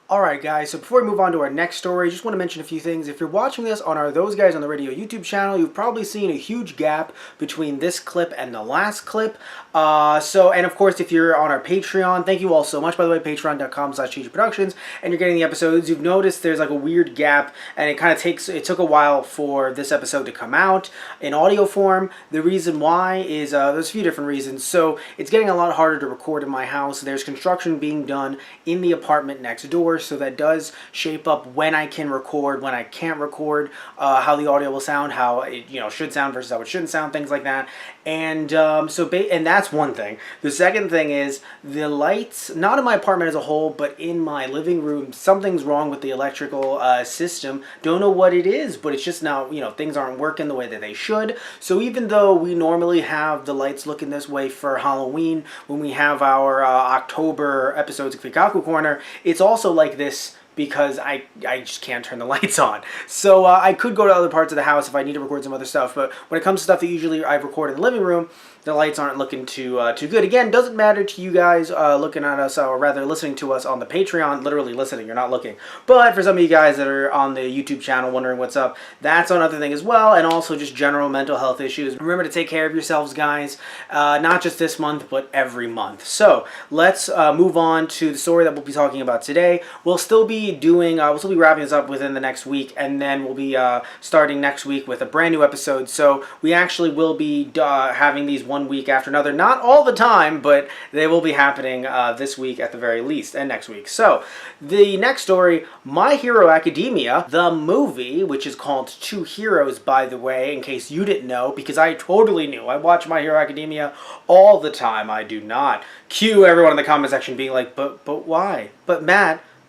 Alright guys, so before we move on to our next story, just want to mention a few things. If you're watching this on our Those Guys on the Radio YouTube channel, you've probably seen a huge gap between this clip and the last clip. And of course, if you're on our Patreon, thank you all so much, by the way, patreon.com/productions, and you're getting the episodes, you've noticed there's like a weird gap, and it took a while for this episode to come out in audio form. The reason why is, there's a few different reasons. So, it's getting a lot harder to record in my house. There's construction being done in the apartment next door, so that does shape up when I can record, when I can't record, how the audio will sound, how it should sound versus how it shouldn't sound, things like that. And and that's one thing. The second thing is the lights, not in my apartment as a whole, but in my living room, something's wrong with the electrical system. Don't know what it is, but it's just now, things aren't working the way that they should. So even though we normally have the lights looking this way for Halloween, when we have our October episodes of Keikaku Korner, it's also like this because I just can't turn the lights on. So I could go to other parts of the house if I need to record some other stuff, but when it comes to stuff that usually I record in the living room, the lights aren't looking too good. Again, doesn't matter to you guys looking at us, or rather listening to us on the Patreon, literally listening, you're not looking. But for some of you guys that are on the YouTube channel wondering what's up, that's another thing as well, and also just general mental health issues. Remember to take care of yourselves, guys, not just this month, but every month. So let's move on to the story that we'll be talking about today. We'll still be wrapping this up within the next week, and then we'll be starting next week with a brand new episode. So we actually will be having these one week after another. Not all the time, but they will be happening this week at the very least, and next week. So the next story, My Hero Academia, the movie, which is called Two Heroes, by the way, in case you didn't know, because I totally knew. I watch My Hero Academia all the time. I do not. Cue everyone in the comment section being like, but why? But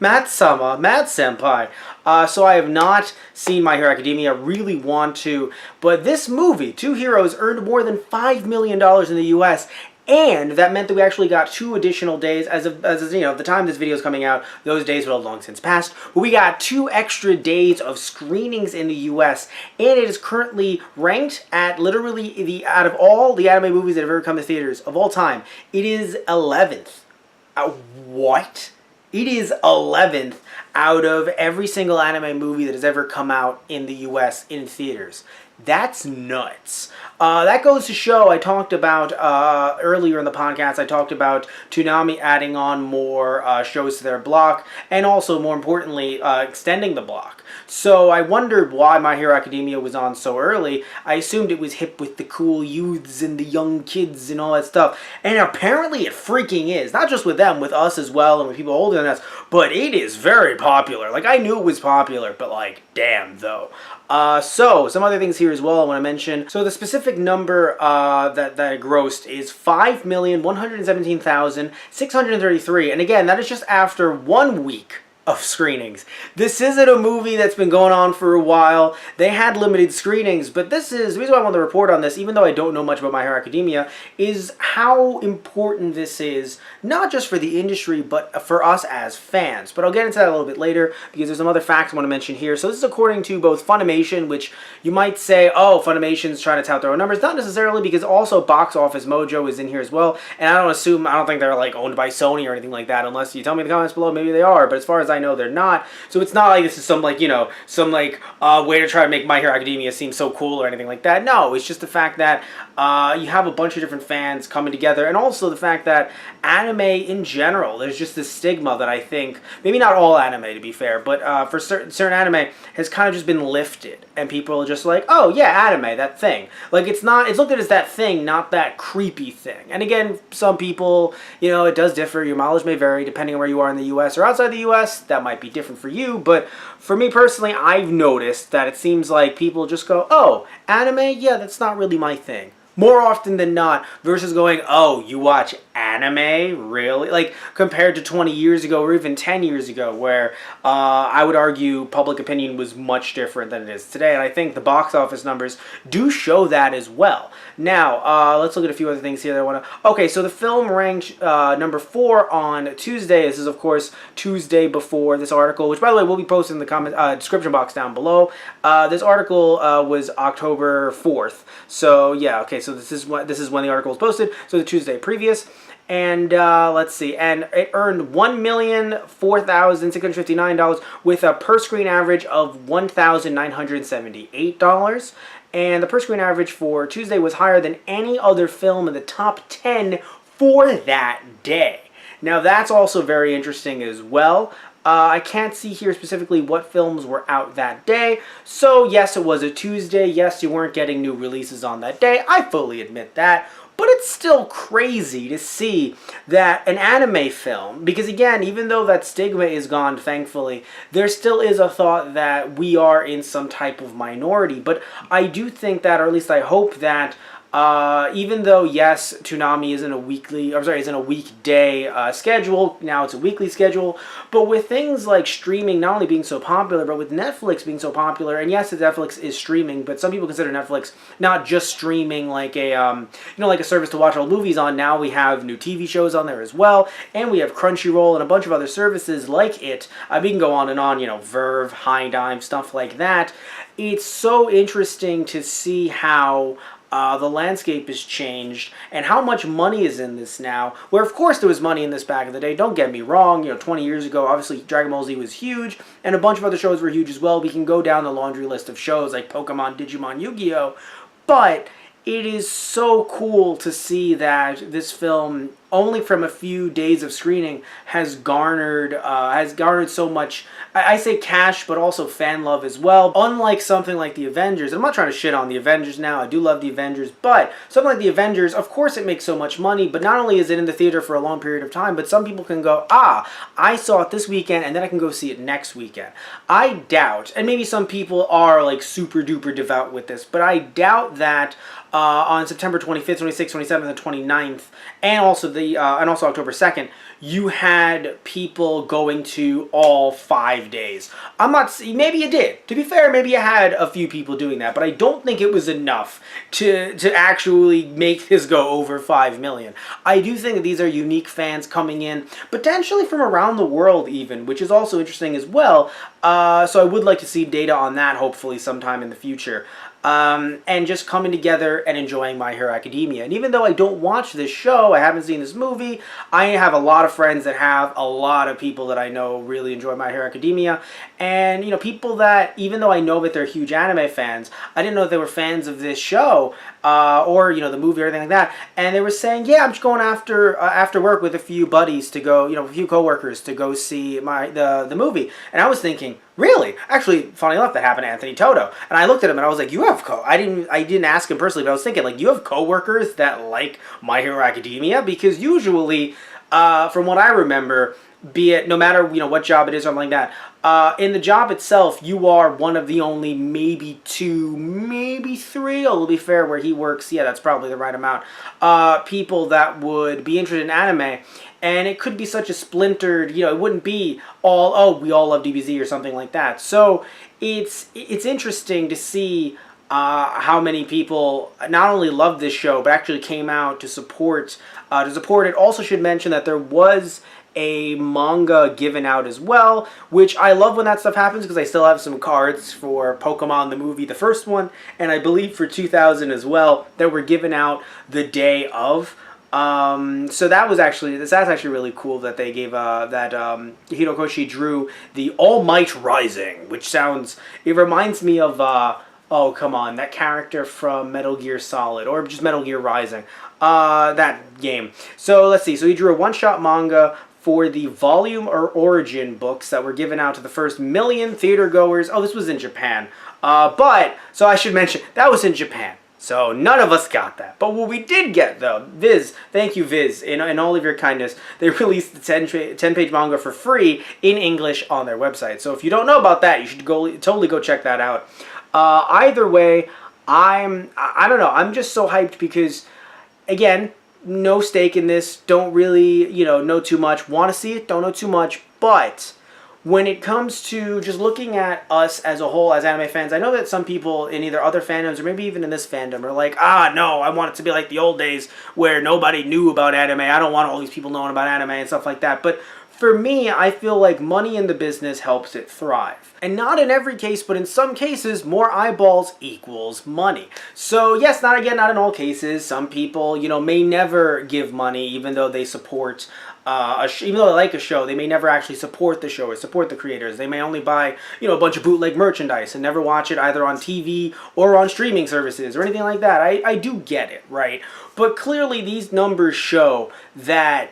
Matt-sama, Matt Senpai. So I have not seen My Hero Academia, really want to, but this movie, Two Heroes, earned more than $5 million in the US, and that meant that we actually got 2 additional days, as the time this video is coming out, those days will have long since passed, but we got 2 extra days of screenings in the US, and it is currently ranked at literally, out of all the anime movies that have ever come to theaters of all time, it is 11th. What? It is 11th out of every single anime movie that has ever come out in the US in theaters. That's nuts. That goes to show, I talked about earlier in the podcast, I talked about Toonami adding on more shows to their block, and also, more importantly, extending the block. So I wondered why My Hero Academia was on so early. I assumed it was hip with the cool youths and the young kids and all that stuff. And apparently it freaking is. Not just with them, with us as well, and with people older than us, but it is very popular. Like, I knew it was popular, but like, damn though. So, some other things here as well I want to mention. So the specific number that it grossed is 5,117,633. And again, that is just after 1 week of screenings. This isn't a movie that's been going on for a while. They had limited screenings, but the reason why I want to report on this, even though I don't know much about My Hero Academia, is how important this is, not just for the industry, but for us as fans. But I'll get into that a little bit later, because there's some other facts I want to mention here. So this is according to both Funimation, which you might say, oh, Funimation's trying to tout their own numbers. Not necessarily, because also Box Office Mojo is in here as well, and I don't think they're like owned by Sony or anything like that, unless you tell me in the comments below, maybe they are, but as far as I know, they're not. So it's not like this is some way to try to make My Hero Academia seem so cool or anything like that. No, it's just the fact that you have a bunch of different fans coming together, and also the fact that anime in general, there's just this stigma that I think, maybe not all anime to be fair, but for certain anime has kind of just been lifted, and people are just like, oh yeah, anime, that thing. Like, it's looked at as that thing, not that creepy thing. And again, some people, it does differ. Your mileage may vary depending on where you are in the US or outside the US. That might be different for you, but for me personally, I've noticed that it seems like people just go, oh, anime? Yeah, that's not really my thing. More often than not, versus going, oh, you watch anime? Really? Like, compared to 20 years ago or even 10 years ago, where I would argue public opinion was much different than it is today. And I think the box office numbers do show that as well. Now, let's look at a few other things here that I want to... Okay, so the film ranked number 4 on Tuesday. This is, of course, Tuesday before this article, which, by the way, we'll be posting in the comment description box down below. This article was October 4th. So, yeah, okay, so this is when the article was posted, so the Tuesday previous. And let's see, and it earned $1,004,659 with a per-screen average of $1,978. And the per-screen average for Tuesday was higher than any other film in the top 10 for that day. Now that's also very interesting as well. I can't see here specifically what films were out that day. So yes, it was a Tuesday. Yes, you weren't getting new releases on that day. I fully admit that. But it's still crazy to see that an anime film, because again, even though that stigma is gone, thankfully, there still is a thought that we are in some type of minority. But I do think that, or at least I hope that, even though yes, Toonami isn't a weekday schedule. Now it's a weekly schedule. But with things like streaming not only being so popular, but with Netflix being so popular, and yes, Netflix is streaming, but some people consider Netflix not just streaming like a like a service to watch all movies on. Now we have new TV shows on there as well, and we have Crunchyroll and a bunch of other services like it. We can go on and on. Verve, High Dive, stuff like that. It's so interesting to see how the landscape has changed and how much money is in this now, where of course there was money in this back in the day, don't get me wrong. 20 years ago, obviously Dragon Ball Z was huge and a bunch of other shows were huge as well. We can go down the laundry list of shows like Pokemon, Digimon, Yu-Gi-Oh! But it is so cool to see that this film, only from a few days of screening, has garnered so much, I say cash, but also fan love as well. Unlike something like the Avengers, I'm not trying to shit on the Avengers now, I do love the Avengers, but something like the Avengers, of course it makes so much money, but not only is it in the theater for a long period of time, but some people can go, I saw it this weekend, and then I can go see it next weekend. I doubt, and maybe some people are like super duper devout with this, but I doubt that on September 25th, 26th, 27th, and 29th, and also October 2nd, you had people going to all 5 days. Maybe you did. To be fair, maybe you had a few people doing that, but I don't think it was enough to actually make this go over 5 million. I do think that these are unique fans coming in, potentially from around the world even, which is also interesting as well. So I would like to see data on that hopefully sometime in the future. And just coming together and enjoying My Hero Academia. And even though I don't watch this show, I haven't seen this movie, I have a lot of friends that have, a lot of people that I know really enjoy My Hero Academia. And, people that, even though I know that they're huge anime fans, I didn't know that they were fans of this show, or, the movie or anything like that. And they were saying, yeah, I'm just going after work with a few buddies to go, a few coworkers to go see the movie. And I was thinking, really? Actually, funny enough, that happened to Anthony Toto. And I looked at him and I was like, I didn't ask him personally, but I was thinking, like, you have coworkers that like My Hero Academia? Because usually, from what I remember, be it no matter what job it is or something like that, in the job itself, you are one of the only maybe 2, maybe 3, to be fair, where he works, yeah, that's probably the right amount, people that would be interested in anime. And it could be such a splintered, it wouldn't be all, we all love DBZ or something like that. So it's interesting to see how many people not only love this show, but actually came out to support it. Also should mention that there was a manga given out as well, which I love when that stuff happens because I still have some cards for Pokemon the movie, the first one, and I believe for 2000 as well, that were given out the day of. So that's actually really cool that they gave that Hirokoshi drew the All Might Rising, which it reminds me of oh come on, that character from Metal Gear Solid or just Metal Gear Rising, that game. So let's see. So he drew a one-shot manga for the volume or origin books that were given out to the first 1 million theater goers. Oh, this was in Japan. So I should mention that was in Japan. So none of us got that. But what we did get, though, Viz, thank you, Viz, in all of your kindness, they released the 10-page manga for free in English on their website. So if you don't know about that, you should totally go check that out. Either way, I don't know, I'm just so hyped because, again, no stake in this, don't really, know too much, want to see it, don't know too much, but when it comes to just looking at us as a whole, as anime fans, I know that some people in either other fandoms or maybe even in this fandom are like, no, I want it to be like the old days where nobody knew about anime. I don't want all these people knowing about anime and stuff like that. But For me, I feel like money in the business helps it thrive. And not in every case, but in some cases, more eyeballs equals money. So yes, not in all cases. Some people, may never give money even though they support even though they like a show, they may never actually support the show or support the creators. They may only buy, a bunch of bootleg merchandise and never watch it either on TV or on streaming services or anything like that. I do get it, right? But clearly these numbers show that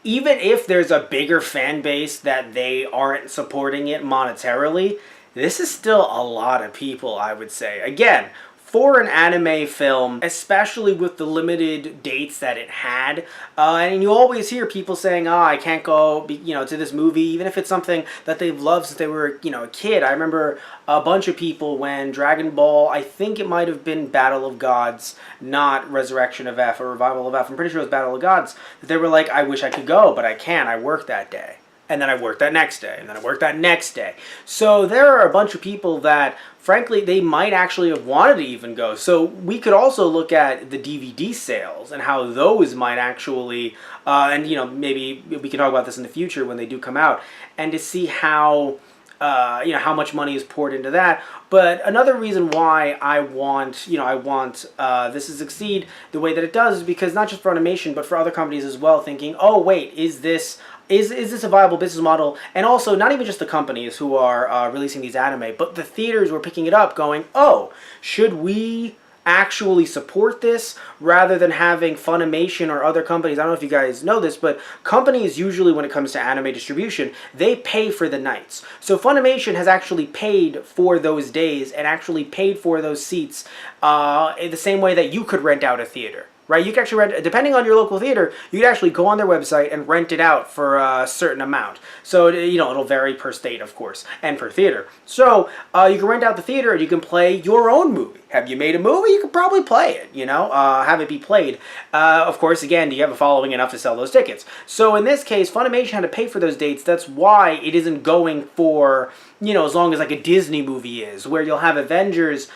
even if there's a bigger fan base that they aren't supporting it monetarily, this is still a lot of people, I would say. Again, for an anime film, especially with the limited dates that it had, and you always hear people saying, "Oh, I can't go, to this movie," even if it's something that they've loved since they were, a kid. I remember a bunch of people when Dragon Ball, I think it might have been Battle of Gods, not Resurrection of F or Revival of F. I'm pretty sure it was Battle of Gods. That they were like, "I wish I could go, but I can't. I work that day." And then I worked that next day, and then I worked that next day. So there are a bunch of people that, frankly, they might actually have wanted to even go. So we could also look at the DVD sales and how those might actually, and maybe we can talk about this in the future when they do come out, and to see how, how much money is poured into that. But another reason why I want this to succeed the way that it does is because not just for Funimation, but for other companies as well, thinking, oh wait, is this a viable business model? And also, not even just the companies who are releasing these anime, but the theaters who are picking it up going, oh, should we actually support this rather than having Funimation or other companies? I don't know if you guys know this, but companies usually, when it comes to anime distribution, they pay for the nights. So Funimation has actually paid for those days and actually paid for those seats in the same way that you could rent out a theater. Right, you can actually rent, depending on your local theater, you can actually go on their website and rent it out for a certain amount. So, it'll vary per state, of course, and per theater. So, you can rent out the theater and you can play your own movie. Have you made a movie? You could probably play it, have it be played. Of course, again, do you have a following enough to sell those tickets? So, in this case, Funimation had to pay for those dates. That's why it isn't going for, as long as like a Disney movie is, where you'll have Avengers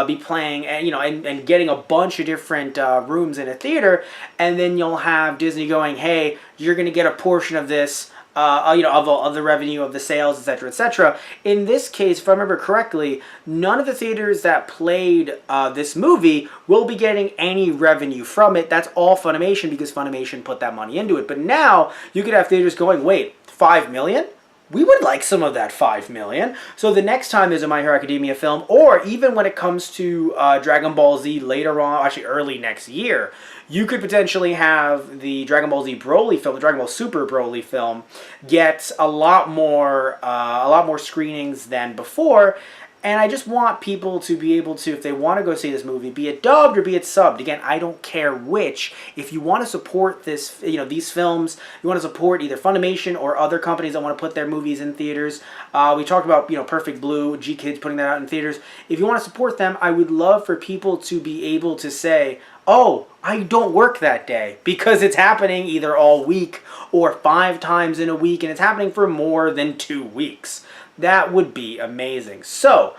be playing, and, and getting a bunch of different rooms in a theater, and then you'll have Disney going, hey, you're going to get a portion of this, of the revenue of the sales, etc., etc. In this case, if I remember correctly, none of the theaters that played this movie will be getting any revenue from it. That's all Funimation, because Funimation put that money into it. But now you could have theaters going, wait, 5 million? We would like some of that 5 million. So the next time there's a My Hero Academia film, or even when it comes to Dragon Ball Z later on, actually early next year, you could potentially have the Dragon Ball Z Broly film, the Dragon Ball Super Broly film, get a lot more screenings than before. And I just want people to be able to, if they want to go see this movie, be it dubbed or be it subbed. Again, I don't care which. If you want to support this, these films, you want to support either Funimation or other companies that want to put their movies in theaters. We talked about, Perfect Blue, G-Kids putting that out in theaters. If you want to support them, I would love for people to be able to say, oh, I don't work that day, because it's happening either all week or 5 times in a week, and it's happening for more than 2 weeks. That would be amazing. So,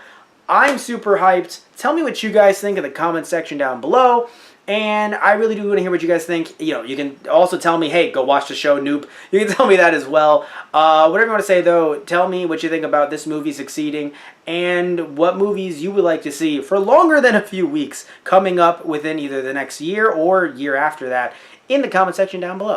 I'm super hyped. Tell me what you guys think in the comment section down below. And I really do want to hear what you guys think. You can also tell me, hey, go watch the show, noob. You can tell me that as well. Whatever you want to say, though, tell me what you think about this movie succeeding and what movies you would like to see for longer than a few weeks coming up within either the next year or year after that in the comment section down below.